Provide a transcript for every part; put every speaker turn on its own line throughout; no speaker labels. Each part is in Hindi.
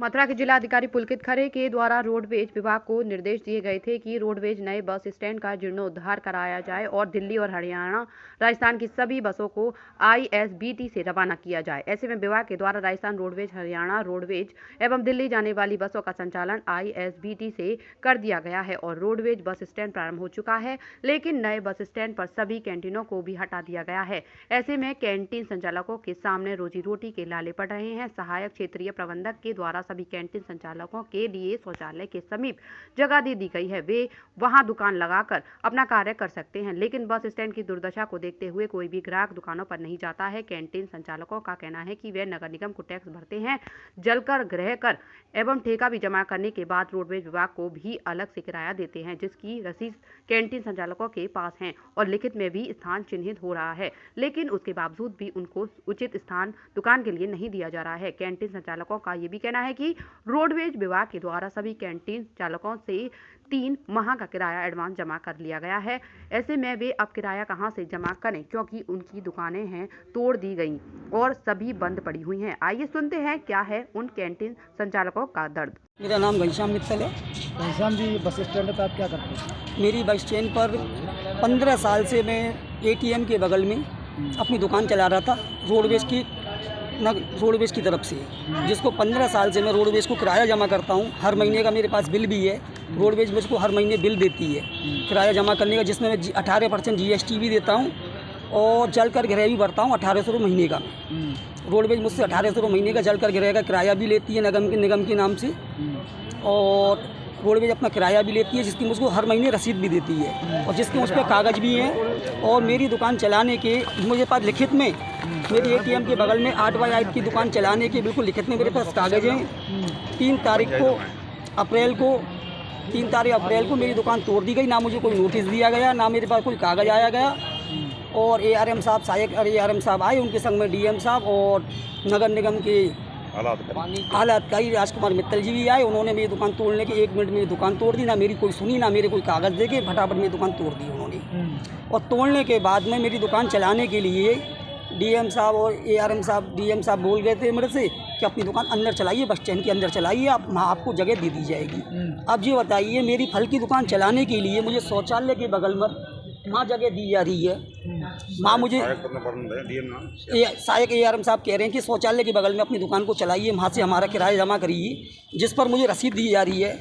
मथुरा के जिलाधिकारी पुलकित खरे के द्वारा रोडवेज विभाग को निर्देश दिए गए थे कि रोडवेज नए बस स्टैंड का जीर्णोद्धार कराया जाए और दिल्ली और हरियाणा राजस्थान की सभी बसों को आईएसबीटी से रवाना किया जाए। ऐसे में विभाग के द्वारा राजस्थान रोडवेज, हरियाणा रोडवेज एवं दिल्ली जाने वाली बसों का संचालन आईएसबीटी से कर दिया गया है और रोडवेज बस स्टैंड प्रारंभ हो चुका है, लेकिन नए बस स्टैंड पर सभी कैंटीनों को भी हटा दिया गया है। ऐसे में कैंटीन संचालकों के सामने रोजी रोटी के लाले पड़ रहे हैं। सहायक क्षेत्रीय प्रबंधक के द्वारा सभी कैंटीन संचालकों के लिए शौचालय के समीप जगह दे दी गई है, वे वहां दुकान लगाकर अपना कार्य कर सकते हैं, लेकिन बस स्टैंड की दुर्दशा को देखते हुए कोई भी ग्राहक दुकानों पर नहीं जाता है। कैंटीन संचालकों का कहना है कि वे नगर निगम को टैक्स भरते हैं, जलकर गृह कर एवं ठेका भी जमा करने के बाद रोडवेज विभाग को भी अलग से किराया देते हैं, जिसकी रसीद कैंटीन संचालकों के पास है और लिखित में भी स्थान चिन्हित हो रहा है, लेकिन उसके बावजूद भी उनको उचित स्थान दुकान के लिए नहीं दिया जा रहा है। कैंटीन संचालकों का ये भी कहना है कि रोडवेज विभाग के द्वारा सभी कैंटीन चालकों से 3 माह का किराया एडवांस जमा कर लिया गया है। ऐसे में वे अब किराया कहां से जमा करें, क्योंकि उनकी दुकानें हैं तोड़ दी गई और सभी बंद पड़ी हुई हैं। आइए सुनते हैं क्या है उन कैंटीन संचालकों का दर्द।
मेरा नाम घनश्याम मित्तल है।
घनश्याम जी, बस स्टैंड पर आप क्या करते हैं?
मेरी बस स्टैंड पर 15 साल से मैं एटीएम के बगल में अपनी दुकान चला रहा था रोडवेज की तरफ से, जिसको 15 साल से मैं रोडवेज को किराया जमा करता हूँ। हर महीने का मेरे पास बिल भी है, रोडवेज मुझको हर महीने बिल देती है किराया जमा करने का, जिसमें मैं 18% जीएसटी भी देता हूँ और जलकर गृह भी भरता हूँ 1800 रुपये महीने का। रोडवेज मुझसे 1800 रुपये महीने का जलकर गृह का किराया भी लेती है निगम के नाम से, और रोडवेज अपना किराया भी लेती है, जिसकी मुझको हर महीने रसीद भी देती है और जिसके मुझ पर कागज़ भी हैं। और मेरी दुकान चलाने के मुझे पास लिखित में, मेरी एटीएम के बगल में 8x8 की दुकान चलाने के बिल्कुल लिखित में मेरे पास कागज़ हैं। 3 तारीख अप्रैल को मेरी दुकान तोड़ दी गई, ना मुझे कोई नोटिस दिया गया, ना मेरे पास कोई कागज़ आया गया। और एआरएम साहब, सहायक एआरएम साहब आए, उनके संग में डीएम साहब और नगर निगम के आलाधिकारी राजकुमार मित्तल जी भी आए। उन्होंने मेरी दुकान तोड़ने के 1 मिनट में दुकान तोड़ दी, ना मेरी कोई सुनी, ना मेरे कोई कागज़ दे के फटाफट मेरी दुकान तोड़ दी उन्होंने। और तोड़ने के बाद में मेरी दुकान चलाने के लिए डीएम साहब और एआरएम साहब, डीएम साहब बोल गए थे मेरे से कि अपनी दुकान अंदर चलाइए, बस स्टैंड के अंदर चलाइए, आपको जगह दे दी जाएगी। अब ये बताइए, मेरी फल की दुकान चलाने के लिए मुझे शौचालय के बगल में वहाँ जगह दी जा रही है। वहाँ मुझे सहायक एआरएम साहब कह रहे हैं कि शौचालय के बगल में अपनी दुकान को चलाइए, वहाँ से हमारा किराया जमा करिए, जिस पर मुझे रसीद दी जा रही है।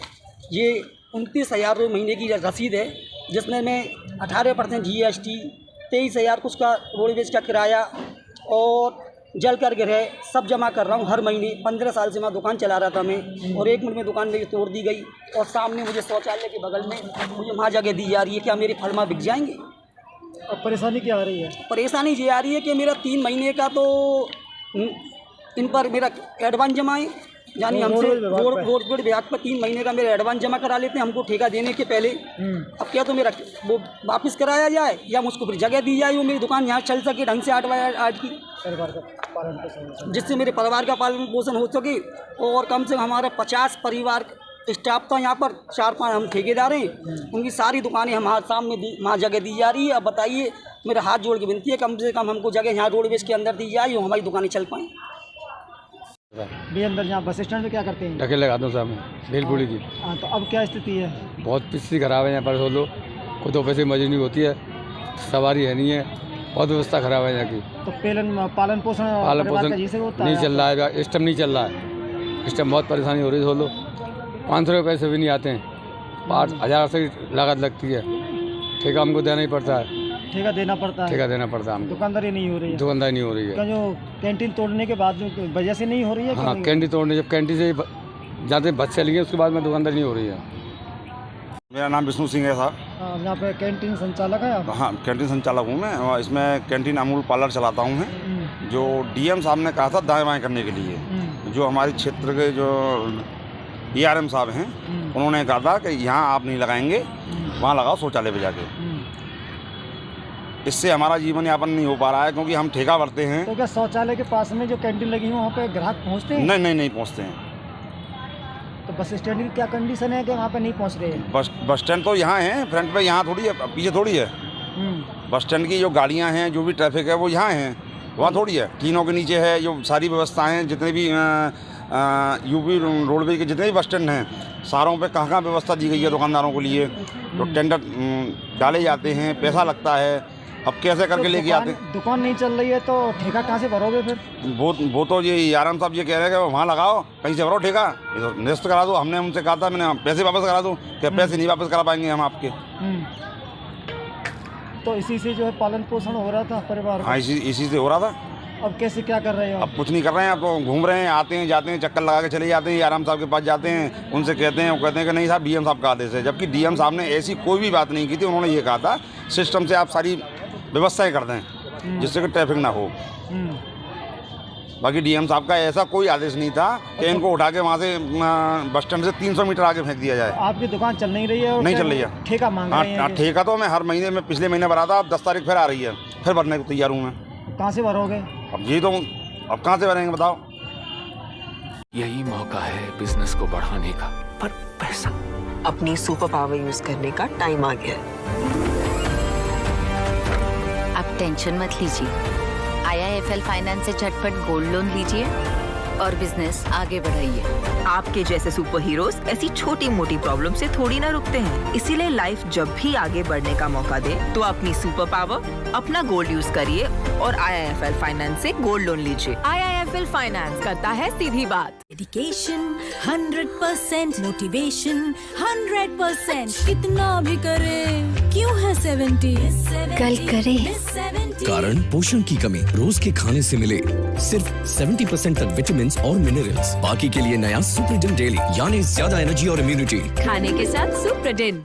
ये 29,000 रुपये महीने की रसीद है, जिसमें मैं 18% जीएसटी, 23,000 कुछ का रोडवेज का किराया और जलकर गृह सब जमा कर रहा हूँ हर महीने। 15 साल से मैं दुकान चला रहा था मैं, और 1 मिनट में दुकान मेरी तोड़ दी गई और सामने मुझे शौचालय के बगल में मुझे वहाँ जगह दी जा रही है। क्या मेरे फल वहाँ बिक जाएंगे?
अब परेशानी क्या आ रही है?
परेशानी ये आ रही है कि मेरा 3 महीने का तो इन पर मेरा एडवांस जमा है, यानी हमसे रोडवेज विभाग पर 3 महीने का मेरा एडवांस जमा करा लेते हैं हमको ठेका देने के पहले। अब क्या तो मेरा वो वापस कराया जाए या मुझको फिर जगह दी जाए, वो मेरी दुकान यहाँ चल सके ढंग से 8x8 की,
परिवार का पालन पोषण,
जिससे मेरे परिवार का पालन पोषण हो सके। और कम से कम हमारा 50 परिवार स्टाफ था यहाँ पर, 4-5 हम ठेकेदार हैं, उनकी सारी दुकानें हमारे सामने वहाँ जगह दी जा रही है। अब बताइए, मेरा हाथ जोड़ के विनती है, कम से कम हमको जगह यहाँ रोडवेज के अंदर दी जाए, हमारी दुकानें चल पाएँ।
भी अंदर यहाँ बस स्टैंड पे क्या करते हैं?
ढके लगाता हूँ सामने भेलपुरी की।
हाँ, तो अब क्या स्थिति है?
बहुत स्थिति खराब है यहाँ पर। हो लो खुद तो पैसे मजदूरी होती है, सवारी है नहीं है, बहुत व्यवस्था खराब है यहाँ की।
तो पालन पोषण
नहीं चल रहा है, इस टाइम नहीं चल रहा है, इस टाइम बहुत परेशानी हो रही है। हो लो 500 रुपये पैसे भी नहीं आते हैं, 5,000 से लागत लगती है, ठेका हमको देना ही पड़ता है,
ठेका देना पड़ता है हमको। दुकानदारी नहीं हो रही है?
दुकानदारी नहीं हो रही है।
जो कैंटीन तोड़ने के बाद वजह से नहीं हो रही है?
हाँ, कैंटीन तोड़ने, जब कैंटीन से जाते बस चली गई उसके बाद में दुकानदारी नहीं हो रही है।
मेरा नाम विष्णु सिंह है साहब।
यहाँ पे कैंटीन संचालक है आप?
हाँ, कैंटीन संचालक हूँ मैं, और इसमें कैंटीन अमूल पार्लर चलाता हूँ मैं। जो डीएम साहब ने कहा था दाएँ बाएँ करने के लिए, जो हमारे क्षेत्र के जो एआरएम साहब हैं, उन्होंने कहा था कि यहाँ आप नहीं लगाएंगे, वहाँ लगाओ शौचालय पे जाके। इससे हमारा जीवन यापन नहीं हो पा रहा है, क्योंकि हम ठेका भरते हैं।
तो क्या शौचालय के पास में जो कैंटीन लगी है वहाँ पे ग्राहक पहुँचते हैं?
नहीं पहुँचते हैं।
तो बस स्टैंड की क्या कंडीशन है कि वहाँ पे नहीं पहुँच रहे हैं?
बस स्टैंड तो यहाँ है, फ्रंट पे, यहाँ थोड़ी है, पीछे थोड़ी है। बस स्टैंड की जो गाड़ियाँ हैं, जो भी ट्रैफिक है वो यहाँ है, वहाँ थोड़ी है। टीनों के नीचे है, जो सारी व्यवस्थाएँ जितने भी यूपी रोडवेज के जितने भी बस स्टैंड हैं सारों पे कहाँ व्यवस्था दी गई है दुकानदारों के लिए, जो टेंडर डाले जाते हैं, पैसा लगता है, अब कैसे करके लेके आते हैं।
दुकान नहीं चल रही है तो ठेका कहाँ से भरोगे फिर?
वो तो ये आराम साहब ये कह रहे हैं कि वहाँ लगाओ, कहीं से भरो ठेका, ये तो निरस्त करा दो। हमने उनसे कहा था, मैंने पैसे वापस करा दो, क्या पैसे नहीं वापस करा पाएंगे हम आपके।
तो इसी से जो है पालन पोषण हो रहा था परिवार का?
हाँ, इसी से हो रहा था।
अब कैसे क्या कर रहे हो?
अब कुछ नहीं कर रहे हैं, अब तो घूम रहे हैं, आते हैं जाते हैं, चक्कर लगा के चले जाते हैं, आराम साहब के पास जाते हैं, उनसे कहते हैं, वो कहते हैं कि नहीं साहब डीएम साहब का आदेश है, जबकि डीएम साहब ने ऐसी कोई भी बात नहीं की थी। उन्होंने ये कहा था सिस्टम से आप सारी व्यवस्थाएं कर दें जिससे कि ट्रैफिक ना हो। बाकी डीएम साहब का ऐसा कोई आदेश नहीं था कि इनको उठा के वहाँ से बस स्टैंड से 300 मीटर आगे फेंक दिया जाए।
आपकी दुकान चल नहीं रही है? और
नहीं चल रही है,
ठेका मांग रहे हैं?
ठेका तो मैं हर महीने में, पिछले महीने भरा था, अब 10 तारीख फिर आ रही है, फिर भरने को तैयार हूँ मैं।
कहाँ से भरोगे?
अब ये तो अब कहाँ से भरेंगे बताओ।
यही मौका है बिजनेस को बढ़ाने का, पर पैसा।
अपनी सुपर पावर यूज करने का टाइम आ गया है।
अब टेंशन मत लीजिए, IIFL फाइनेंस से झटपट गोल्ड लोन लीजिए और बिजनेस आगे बढ़ाइए।
आपके जैसे सुपर हीरोज ऐसी छोटी मोटी प्रॉब्लम से थोड़ी ना रुकते हैं, इसीलिए लाइफ जब भी आगे बढ़ने का मौका दे तो अपनी सुपर पावर, अपना गोल्ड यूज करिए और IIFL फाइनेंस से गोल्ड लोन लीजिए।
IIFL फाइनेंस करता है सीधी बात।
डेडिकेशन 100%, मोटिवेशन 100%, कितना भी करे क्यों है 70?
कल करे।
कारण पोषण की कमी, रोज के खाने से मिले सिर्फ 70% तक विटामिन और मिनरल्स, बाकी के लिए नया सुप्रीडिन डेली, यानी ज्यादा एनर्जी और इम्यूनिटी।
खाने के साथ सुप्रीडिन।